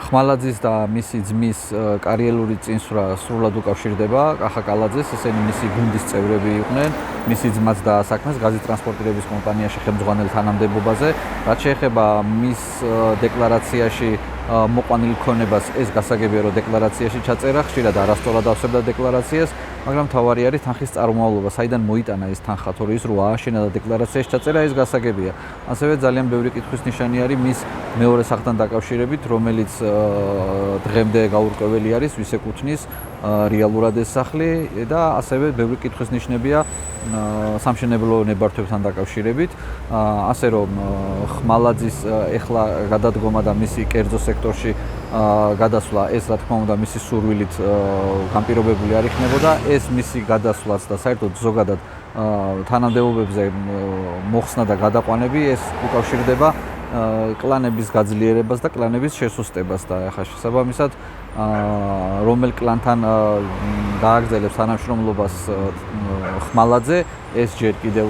ხმალაძის და მისი ძმის კარიერული წინსვლა სრულად უკავშირდება კახა კალაძეს, ესენი მისი გუნდის წევრები იყვნენ, მისი ძმაც დაასაქმეს გაზის ტრანსპორტირების კომპანიაში ხელმძღვანელ თანამდებობაზე, რაც შეეხება მის დეკლარაციაში მოყვანილ ქონებას, ეს გასაგებია, რომ დეკლარაციაში ჩაწერა, ხშირად არასწორად ავსებდა დეკლარაციას, მაგრამ თავარი არის თანხის წარმომავლობა, საიდან მოიტანა ეს თანხა, თორე ის რო ააშენა და დეკლარაციაში ჩაწერა, ეს გასაგებია. ასევე ძალიან ბევრი კითხვის ნიშანი არის მის მეორე სახლთან დაკავშირებით, რომელიც დღემდე გაურკვეველი არის, ვის ეკუთვნის რეალურად ეს სახლი და ასევე ბევრი კითხვის ნიშნებია სამშენებლო ნებართვებთან დაკავშირებით, ასე რომ ხმალაძის ეხლა გადადგომა და მისი კერძო სექტორში გადასვლა, ეს რა თქმა უნდა მისი სურვილით განპირობებული არ იქნებოდა, ეს მისი გადასვლაც და საერთოდ ზოგადად თანამდებობებზე მოხსნა და გადაყვანები ეს უკავშირდება კლანების გაძლიერებას და კლანების შესუსტებას და ახლა შესაბამისად რომელ კლანთან დააგრძელებს თანამშრომლობას ხმალაძე, ეს ჯერ კიდევ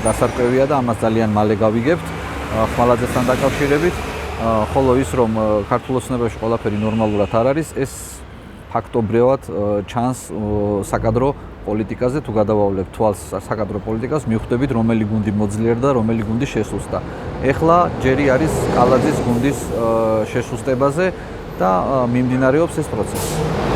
დასარკვევია და ამას ძალიან მალე გავიგებთ ხმალაძესთან დაკავშირებით, ხოლო ის რომ ქართულ ოცნებაში ყველაფერი ნორმალურად არ არის, ეს ფაქტობრივად ჩანს საკადრო პოლიტიკაზე, თუ გადავავლებთ თვალს საკადრო პოლიტიკას, მივხვდებით რომელი გუნდი მოძლიერდა, რომელი გუნდი შესუსტდა. ეხლა ჯერი არის კალაძის გუნდის შესუსტებაზე და მიმდინარეობს ეს პროცესი.